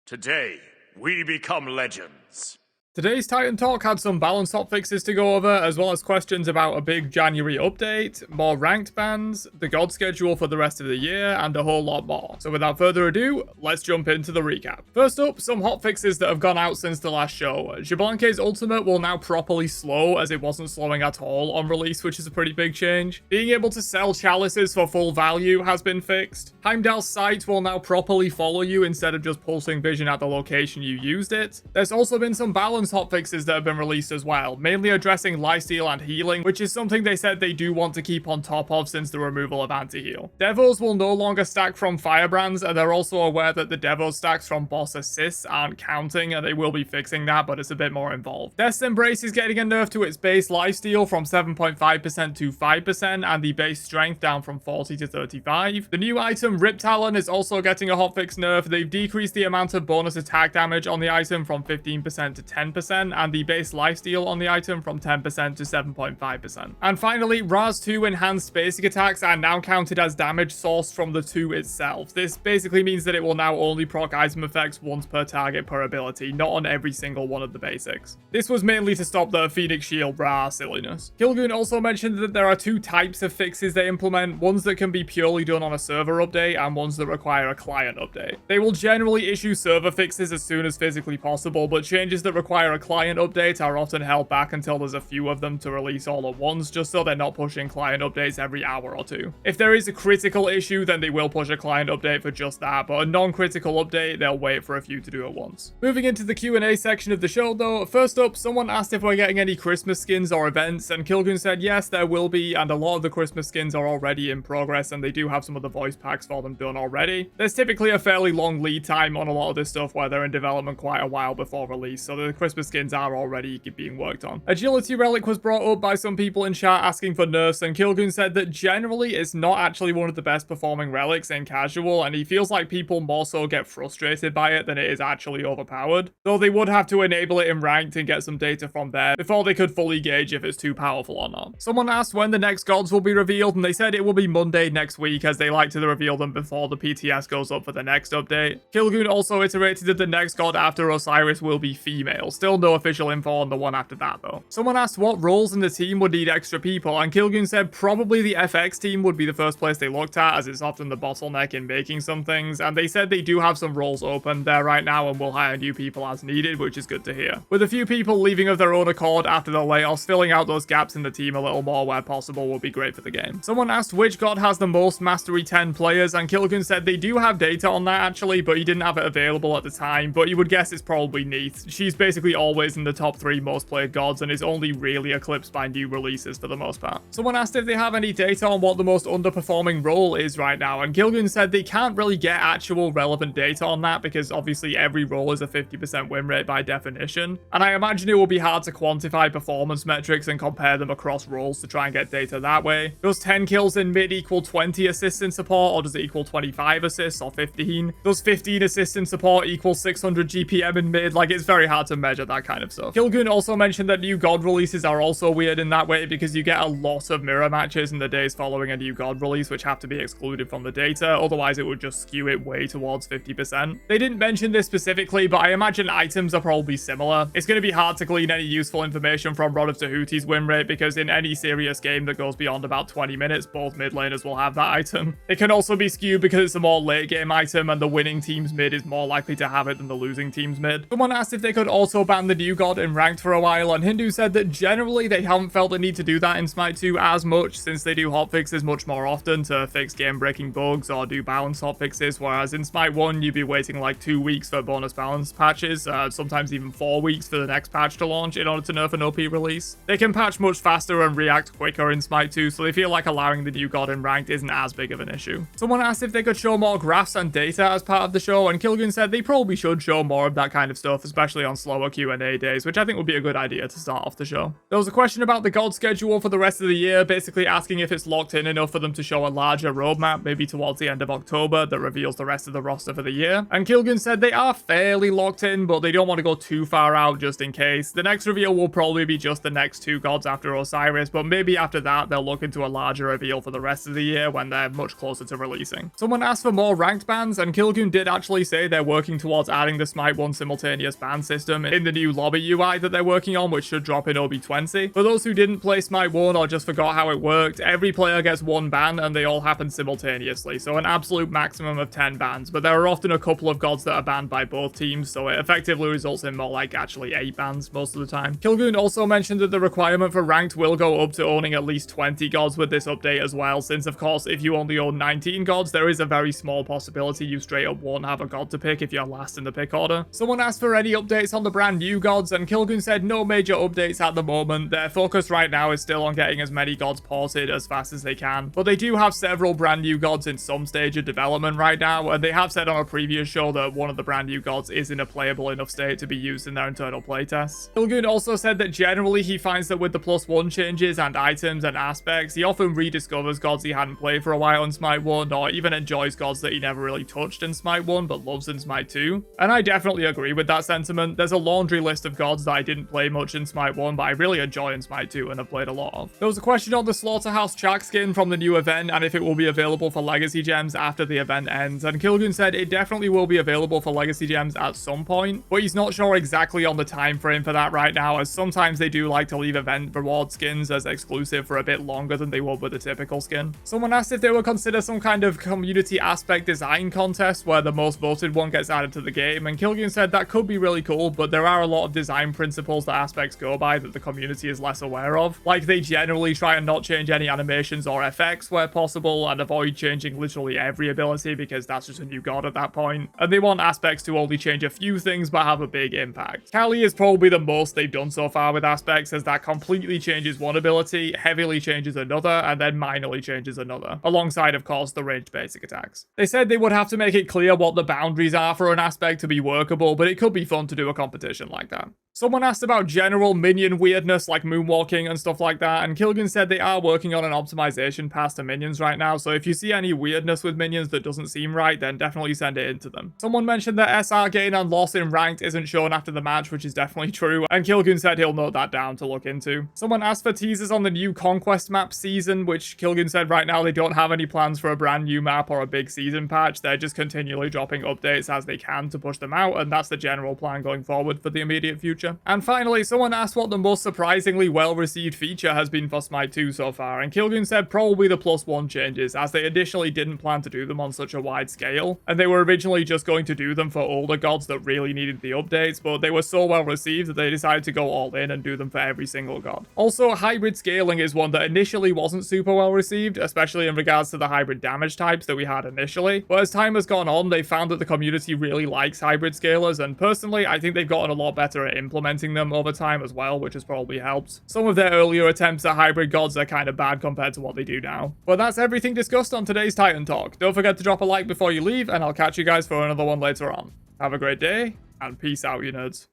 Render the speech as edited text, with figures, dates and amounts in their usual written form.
Today, we become legends. Today's Titan Talk had some balance hotfixes to go over, as well as questions about a big January update, more ranked bans, the god schedule for the rest of the year, and a whole lot more. So without further ado, let's jump into the recap. First up, some hotfixes that have gone out since the last show. Xbalanque's ultimate will now properly slow, as it wasn't slowing at all on release, which is a pretty big change. Being able to sell chalices for full value has been fixed. Heimdall's sight will now properly follow you instead of just pulsing vision at the location you used it. There's also been some balance hotfixes that have been released as well, mainly addressing lifesteal and healing, which is something they said they do want to keep on top of since the removal of anti-heal. Devos will no longer stack from firebrands, and they're also aware that the Devos stacks from boss assists aren't counting, and they will be fixing that, but it's a bit more involved. Death's Embrace is getting a nerf to its base lifesteal from 7.5% to 5%, and the base strength down from 40 to 35. The new item Rip Talon is also getting a hotfix nerf. They've decreased the amount of bonus attack damage on the item from 15% to 10%, and the base lifesteal on the item from 10% to 7.5%. And finally, Raz 2 enhanced basic attacks are now counted as damage sourced from the 2 itself. This basically means that it will now only proc item effects once per target per ability, not on every single one of the basics. This was mainly to stop the Phoenix Shield Ra silliness. Kilgoon also mentioned that there are 2 types of fixes they implement, ones that can be purely done on a server update and ones that require a client update. They will generally issue server fixes as soon as physically possible, but changes that require a client update are often held back until there's a few of them to release all at once, just so they're not pushing client updates every hour or two. If there is a critical issue, then they will push a client update for just that, but a non-critical update, they'll wait for a few to do at once. Moving into the Q&A section of the show though, first up, someone asked if we're getting any Christmas skins or events, and Kilgoon said yes, there will be, and a lot of the Christmas skins are already in progress, and they do have some of the voice packs for them done already. There's typically a fairly long lead time on a lot of this stuff where they're in development quite a while before release, so the Christmas skins are already being worked on. Agility Relic was brought up by some people in chat asking for nerfs, and Kilgoon said that generally it's not actually one of the best performing relics in casual, and he feels like people more so get frustrated by it than it is actually overpowered, though they would have to enable it in ranked and get some data from there before they could fully gauge if it's too powerful or not. Someone asked when the next gods will be revealed, and they said it will be Monday next week, as they like to reveal them before the PTS goes up for the next update. Kilgoon also iterated that the next god after Osiris will be female. Still no official info on the one after that though. Someone asked what roles in the team would need extra people, and Kilgoon said probably the FX team would be the first place they looked at, as it's often the bottleneck in making some things, and they said they do have some roles open there right now and will hire new people as needed, which is good to hear. With a few people leaving of their own accord after the layoffs, filling out those gaps in the team a little more where possible would be great for the game. Someone asked which god has the most Mastery 10 players, and Kilgoon said they do have data on that actually, but he didn't have it available at the time, but you would guess it's probably Neith. She's basically always in the top 3 most played gods and is only really eclipsed by new releases for the most part. Someone asked if they have any data on what the most underperforming role is right now, and Kilgoon said they can't really get actual relevant data on that because obviously every role is a 50% win rate by definition, and I imagine it will be hard to quantify performance metrics and compare them across roles to try and get data that way. Does 10 kills in mid equal 20 assists in support, or does it equal 25 assists or 15? Does 15 assists in support equal 600 GPM in mid? Like, it's very hard to measure that kind of stuff. Kilgoon also mentioned that new god releases are also weird in that way because you get a lot of mirror matches in the days following a new god release, which have to be excluded from the data, otherwise it would just skew it way towards 50%. They didn't mention this specifically, but I imagine items are probably similar. It's going to be hard to glean any useful information from Rod of Tahuti's win rate because in any serious game that goes beyond about 20 minutes, both mid laners will have that item. It can also be skewed because it's a more late game item and the winning team's mid is more likely to have it than the losing team's mid. Someone asked if they could also ban the new god in ranked for a while, and Hindu said that generally they haven't felt the need to do that in Smite 2 as much since they do hotfixes much more often to fix game-breaking bugs or do balance hotfixes, whereas in Smite 1 you'd be waiting like 2 weeks for bonus balance patches, sometimes even 4 weeks for the next patch to launch in order to nerf an OP release. They can patch much faster and react quicker in Smite 2, so they feel like allowing the new god in ranked isn't as big of an issue. Someone asked if they could show more graphs and data as part of the show, and Kilgoon said they probably should show more of that kind of stuff, especially on slower Q&A days, which I think would be a good idea to start off the show. There was a question about the God schedule for the rest of the year, basically asking if it's locked in enough for them to show a larger roadmap, maybe towards the end of October, that reveals the rest of the roster for the year. And Kilgun said they are fairly locked in, but they don't want to go too far out just in case. The next reveal will probably be just the next 2 gods after Osiris, but maybe after that they'll look into a larger reveal for the rest of the year when they're much closer to releasing. Someone asked for more ranked bans, and Kilgun did actually say they're working towards adding the Smite 1 simultaneous ban system in the new lobby UI that they're working on, which should drop in OB20. For those who didn't play Smite 1 or just forgot how it worked, every player gets 1 ban and they all happen simultaneously, so an absolute maximum of 10 bans, but there are often a couple of gods that are banned by both teams, so it effectively results in more like actually 8 bans most of the time. Kilgun also mentioned that the requirement for ranked will go up to owning at least 20 gods with this update as well, since of course if you only own 19 gods, there is a very small possibility you straight up won't have a god to pick if you're last in the pick order. Someone asked for any updates on the brand new gods, and Kilgun said no major updates at the moment. Their focus right now is still on getting as many gods ported as fast as they can, but they do have several brand new gods in some stage of development right now, and they have said on a previous show that one of the brand new gods is in a playable enough state to be used in their internal playtests. Kilgun also said that generally he finds that with the +1 changes and items and aspects, he often rediscovers gods he hadn't played for a while in Smite 1, or even enjoys gods that he never really touched in Smite 1 but loves in Smite 2. And I definitely agree with that sentiment. There's a laundry list of gods that I didn't play much in Smite 1 but I really enjoy in Smite 2 and have played a lot of. There was a question on the Slaughterhouse Chak skin from the new event and if it will be available for legacy gems after the event ends, and Kilgun said it definitely will be available for legacy gems at some point, but he's not sure exactly on the time frame for that right now, as sometimes they do like to leave event reward skins as exclusive for a bit longer than they would with a typical skin. Someone asked if they would consider some kind of community aspect design contest where the most voted one gets added to the game, and Kilgun said that could be really cool, but there are a lot of design principles that aspects go by that the community is less aware of. Like, they generally try and not change any animations or effects where possible, and avoid changing literally every ability because that's just a new god at that point. And they want aspects to only change a few things but have a big impact. Kali is probably the most they've done so far with aspects, as that completely changes one ability, heavily changes another, and then minorly changes another, alongside of course the ranged basic attacks. They said they would have to make it clear what the boundaries are for an aspect to be workable, but it could be fun to do a competition like that. Someone asked about general minion weirdness like moonwalking and stuff like that, and Kilgun said they are working on an optimization pass to minions right now, so if you see any weirdness with minions that doesn't seem right, then definitely send it in to them. Someone mentioned that SR gain and loss in ranked isn't shown after the match, which is definitely true, and Kilgun said he'll note that down to look into. Someone asked for teasers on the new Conquest map season, which Kilgun said right now they don't have any plans for a brand new map or a big season patch. They're just continually dropping updates as they can to push them out, and that's the general plan going forward for the immediate future. And finally, someone asked what the most surprisingly well-received feature has been for Smite 2 so far, and Kilgun said probably the +1 changes, as they initially didn't plan to do them on such a wide scale, and they were originally just going to do them for older gods that really needed the updates, but they were so well received that they decided to go all in and do them for every single god. Also, hybrid scaling is one that initially wasn't super well received, especially in regards to the hybrid damage types that we had initially, but as time has gone on, they found that the community really likes hybrid scalers, and personally, I think they've gotten a lot better at implementing them over time as well, which has probably helped. Some of their earlier attempts at hybrid gods are kind of bad compared to what they do now. But that's everything discussed on today's Titan Talk. Don't forget to drop a like before you leave, and I'll catch you guys for another one later on. Have a great day, and peace out, you nerds.